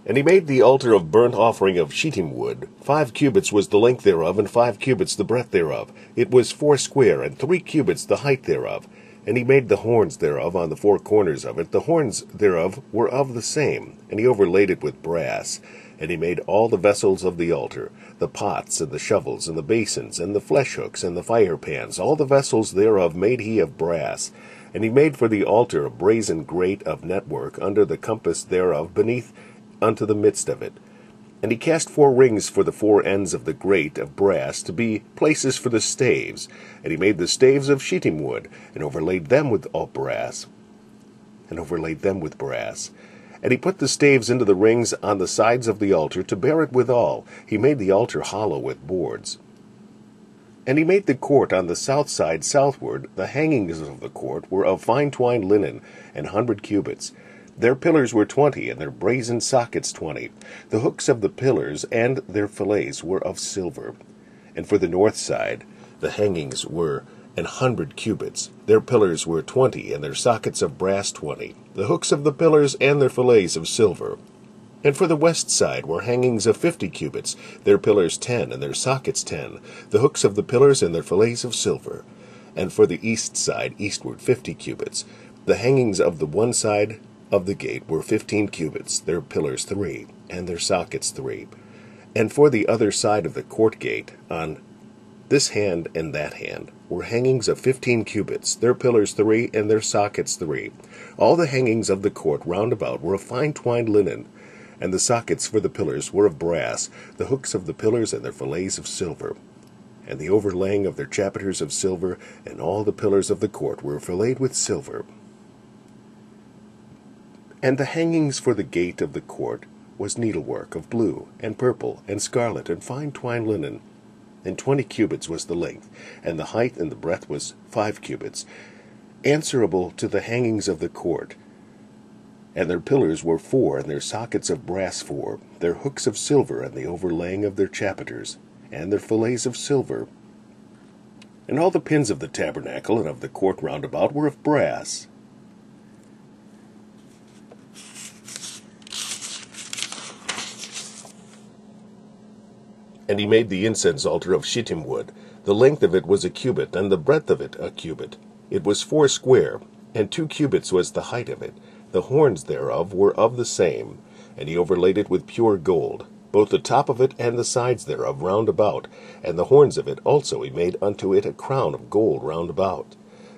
And he made the altar of burnt offering of shittim wood. 5 cubits was the length thereof, and 5 cubits the breadth thereof. It was foursquare, and 3 cubits the height thereof. And he made the horns thereof on the 4 corners of it. The horns thereof were of the same, and he overlaid it with brass. And he made all the vessels of the altar, the pots, and the shovels, and the basons, and the fleshhooks, and the firepans. All the vessels thereof made he of brass. And he made for the altar a brazen grate of network under the compass thereof beneath unto the midst of it. And he cast 4 rings for the 4 ends of the grate of brass to be places for the staves. And he made the staves of shittim wood, and overlaid them with all brass. And he put the staves into the rings on the sides of the altar to bear it withal. He made the altar hollow with boards. And he made the court on the south side southward. The hangings of the court were of fine twined linen, 100 cubits. Their pillars were 20, and their brazen sockets 20. The hooks of the pillars and their fillets were of silver. And for the north side the hangings were 100 cubits. Their pillars were 20, and their sockets of brass 20. The hooks of the pillars and their fillets of silver. And for the west side were hangings of 50 cubits. Their pillars 10, and their sockets 10. The hooks of the pillars and their fillets of silver. And for the east side eastward 50 cubits. The hangings of the one side of the gate were 15 cubits, their pillars 3, and their sockets 3. And for the other side of the court gate, on this hand and that hand, were hangings of 15 cubits, their pillars 3, and their sockets 3. All the hangings of the court round about were of fine twined linen, and the sockets for the pillars were of brass, the hooks of the pillars and their fillets of silver, and the overlaying of their chapiters of silver, and all the pillars of the court were filleted with silver. And the hangings for the gate of the court was needlework of blue, and purple, and scarlet, and fine twined linen. And 20 cubits was the length, and the height and the breadth was 5 cubits, answerable to the hangings of the court. And their pillars were 4, and their sockets of brass 4, their hooks of silver, and the overlaying of their chapiters, and their fillets of silver. And all the pins of the tabernacle and of the court round about were of brass. And he made the incense altar of shittim wood. The length of it was a cubit, and the breadth of it a cubit. It was foursquare, and 2 cubits was the height of it. The horns thereof were of the same. And he overlaid it with pure gold, both the top of it and the sides thereof round about. And the horns of it also he made unto it a crown of gold round about.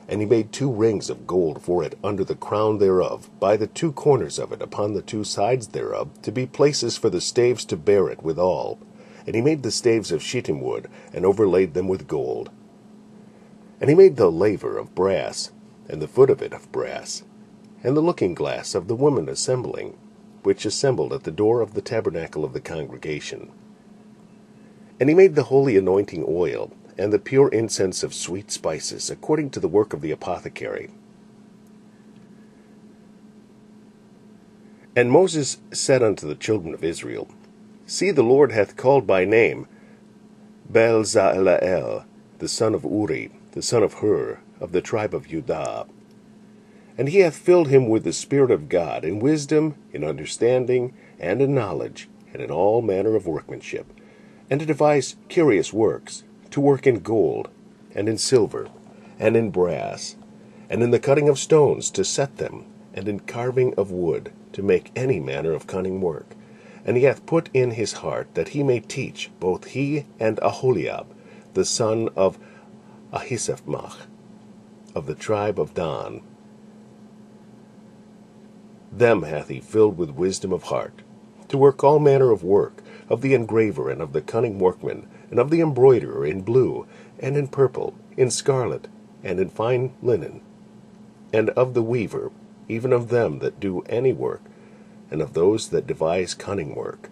And he made 2 rings of gold for it under the crown thereof, by the 2 corners of it, upon the 2 sides thereof, to be places for the staves to bear it withal. And he made the staves of shittim wood, and overlaid them with gold. And he made the laver of brass, and the foot of it of brass, and the looking glass of the women assembling, which assembled at the door of the tabernacle of the congregation. And he made the holy anointing oil, and the pure incense of sweet spices, according to the work of the apothecary. And Moses said unto the children of Israel, See, the Lord hath called by name Bezaleel, the son of Uri, the son of Hur, of the tribe of Judah. And he hath filled him with the Spirit of God, in wisdom, in understanding, and in knowledge, and in all manner of workmanship, and to devise curious works, to work in gold, and in silver, and in brass, and in the cutting of stones, to set them, and in carving of wood, to make any manner of cunning work. And he hath put in his heart that he may teach, both he and Aholiab, the son of Ahisamach, of the tribe of Dan. Them hath he filled with wisdom of heart, to work all manner of work, of the engraver, and of the cunning workman, and of the embroiderer, in blue, and in purple, in scarlet, and in fine linen, and of the weaver, even of them that do any work, and of those that devise cunning work.